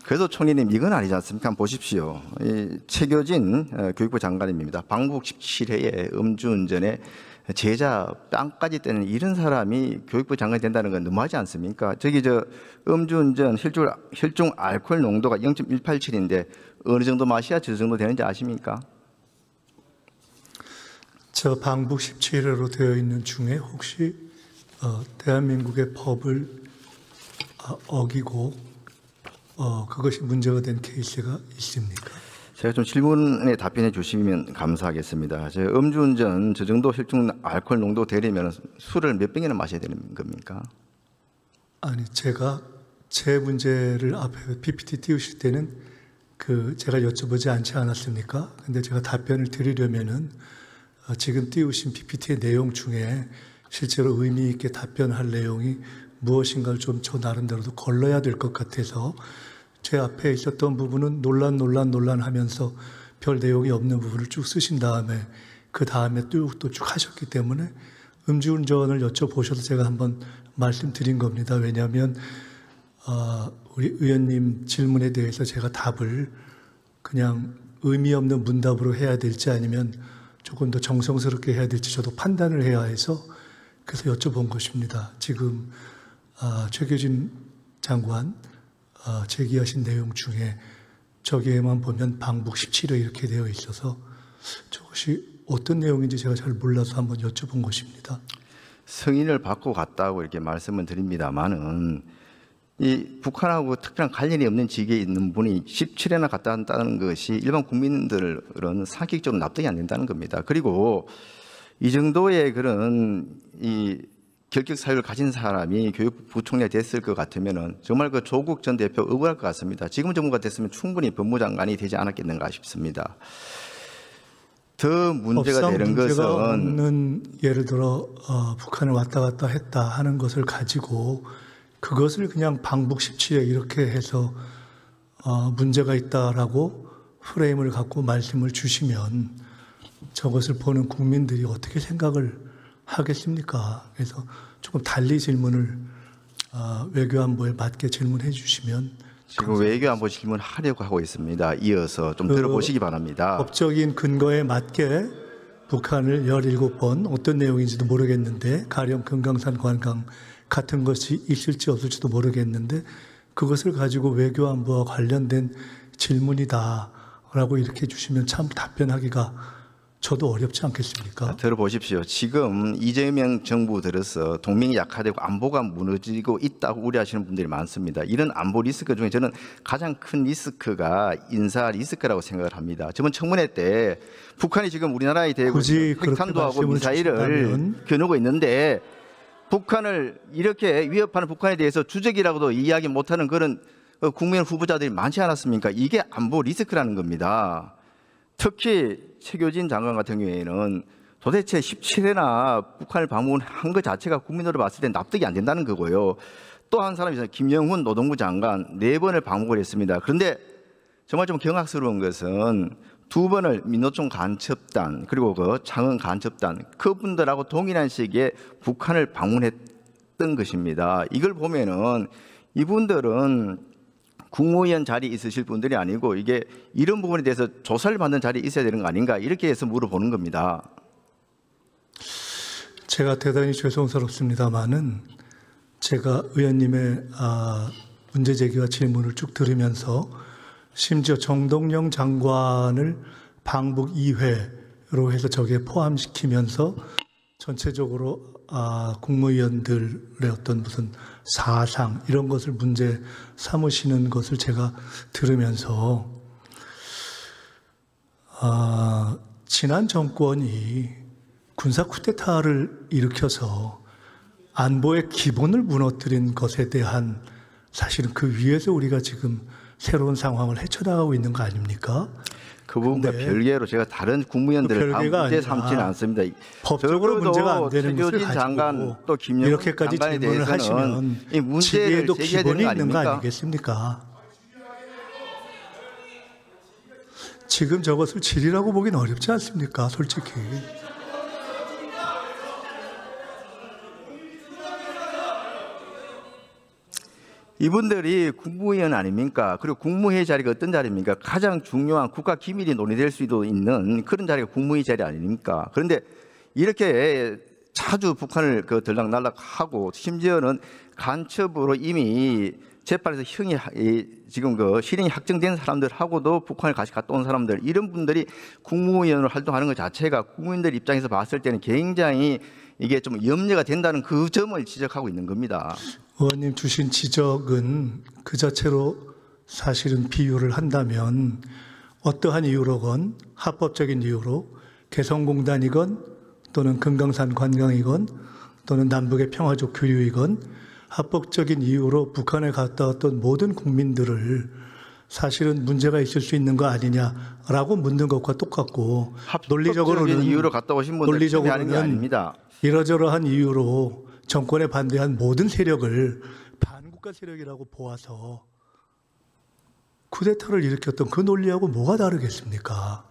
그래도 총리님 이건 아니지 않습니까? 한번 보십시오. 최교진 교육부 장관님입니다. 방북 17회에 음주운전에 제자 뺨까지 때는 이런 사람이 교육부 장관이 된다는 건 너무하지 않습니까? 저기 음주운전 혈중 알코올 농도가 0.187인데 어느 정도 마셔야 저 정도 되는지 아십니까? 저 방북 17회로 되어 있는 중에 혹시 대한민국의 법을 어기고 그것이 문제가 된 케이스가 있습니까? 제가 좀 질문에 답변해 주시면 감사하겠습니다. 음주운전 저 정도 혈중 알코올 농도 되려면 술을 몇 병이나 마셔야 되는 겁니까? 아니, 제가 제 문제를 앞에 PPT 띄우실 때는 제가 여쭤보지 않지 않았습니까? 근데 제가 답변을 드리려면은 지금 띄우신 PPT의 내용 중에 실제로 의미 있게 답변할 내용이 무엇인가를 좀 저 나름대로도 걸러야 될 것 같아서 제 앞에 있었던 부분은 논란 하면서 별 내용이 없는 부분을 쭉 쓰신 다음에 그 다음에 또 쭉 하셨기 때문에 음주운전을 여쭤보셔서 제가 한번 말씀드린 겁니다. 왜냐하면 우리 의원님 질문에 대해서 제가 답을 그냥 의미 없는 문답으로 해야 될지 아니면 조금 더 정성스럽게 해야 될지 저도 판단을 해야 해서 그래서 여쭤본 것입니다. 지금 최교진 장관 제기하신 내용 중에 저기에만 보면 방북 17회 이렇게 되어 있어서 저것이 어떤 내용인지 제가 잘 몰라서 한번 여쭤본 것입니다. 승인을 받고 갔다고 이렇게 말씀을 드립니다만은 이 북한하고 특별한 관련이 없는 직에 있는 분이 17회나 갔다 왔다는 것이 일반 국민들은 상식적으로 납득이 안 된다는 겁니다. 그리고 이 정도의 그런 결격 사유를 가진 사람이 교육부 부총리가 됐을 것 같으면은 정말 조국 전 대표 억울할 것 같습니다. 지금 정부가 됐으면 충분히 법무장관이 되지 않았겠는가 싶습니다. 더 문제가 되는 것은 없는 예를 들어 북한을 왔다 갔다 했다 하는 것을 가지고 그것을 그냥 방북 17회 이렇게 해서 문제가 있다라고 프레임을 갖고 말씀을 주시면 저것을 보는 국민들이 어떻게 생각을 하겠습니까? 그래서 조금 달리 질문을 외교안보에 맞게 질문해 주시면. 지금 외교안보 질문하려고 하고 있습니다. 이어서 좀 들어보시기 바랍니다. 법적인 근거에 맞게 북한을 17번 어떤 내용인지도 모르겠는데 가령 금강산 관광 같은 것이 있을지 없을지도 모르겠는데 그것을 가지고 외교안보와 관련된 질문이다라고 이렇게 주시면 참 답변하기가 저도 어렵지 않겠습니까? 들어보십시오. 지금 이재명 정부 들어서 동맹이 약화되고 안보가 무너지고 있다고 우려하시는 분들이 많습니다. 이런 안보 리스크 중에 저는 가장 큰 리스크가 인사 리스크라고 생각을 합니다. 저번 청문회 때 북한이 지금 우리나라에 대고 핵탄두하고 미사일을 겨누고 있는데 북한을 이렇게 위협하는 북한에 대해서 주적이라고도 이야기 못하는 그런 국민 후보자들이 많지 않았습니까? 이게 안보 리스크라는 겁니다. 특히 최교진 장관 같은 경우에는 도대체 17회나 북한을 방문한 것 자체가 국민으로 봤을 때 납득이 안 된다는 거고요. 또 한 사람이 있어요. 김영훈 노동부 장관 4번을 방문을 했습니다. 그런데 정말 좀 경악스러운 것은 2번을 민노총 간첩단 그리고 창원 간첩단 그분들하고 동일한 시기에 북한을 방문했던 것입니다. 이걸 보면은 이분들은 국무위원 자리에 있으실 분들이 아니고 이게 이런 부분에 대해서 조사를 받는 자리에 있어야 되는 거 아닌가 이렇게 해서 물어보는 겁니다. 제가 대단히 죄송스럽습니다만은 제가 의원님의 문제 제기와 질문을 쭉 들으면서 심지어 정동영 장관을 방북 2회로 해서 저기에 포함시키면서 전체적으로 국무위원들의 어떤 무슨 사상 이런 것을 문제 삼으시는 것을 제가 들으면서 지난 정권이 군사 쿠데타를 일으켜서 안보의 기본을 무너뜨린 것에 대한 사실은 그 위에서 우리가 지금 새로운 상황을 헤쳐나가고 있는 거 아닙니까? 그 부분과 별개로 제가 다른 국무위원들을 문제 삼지는 않습니다. 법적으로 문제가 안 되는 것을 가지고 장관 또 김영훈 이렇게까지 장관에 질문을 하시면 이 문제를 지혜도 제기해야 기본이 되는 거 있는 거 아닙니까? 아니겠습니까? 지금 저것을 질이라고 보기는 어렵지 않습니까? 솔직히. 이분들이 국무위원 아닙니까? 그리고 국무회의 자리가 어떤 자리입니까? 가장 중요한 국가 기밀이 논의될 수도 있는 그런 자리가 국무회의 자리 아닙니까? 그런데 이렇게 자주 북한을 들락날락하고 심지어는 간첩으로 이미 재판에서 지금 실형이 확정된 사람들하고도 북한을 같이 갔다 온 사람들, 이런 분들이 국무위원으로 활동하는 것 자체가 국민들 입장에서 봤을 때는 굉장히 이게 좀 염려가 된다는 그 점을 지적하고 있는 겁니다. 의원님 주신 지적은 그 자체로 사실은 비유를 한다면 어떠한 이유로건 합법적인 이유로 개성공단이건 또는 금강산 관광이건 또는 남북의 평화적 교류이건 합법적인 이유로 북한에 갔다 왔던 모든 국민들을 사실은 문제가 있을 수 있는 거 아니냐라고 묻는 것과 똑같고, 논리적으로는 이유로 갔다 오신 분들 하는 게 아닙니다. 이러저러한 이유로 정권에 반대한 모든 세력을 반국가 세력이라고 보아서 쿠데타를 일으켰던 그 논리하고 뭐가 다르겠습니까?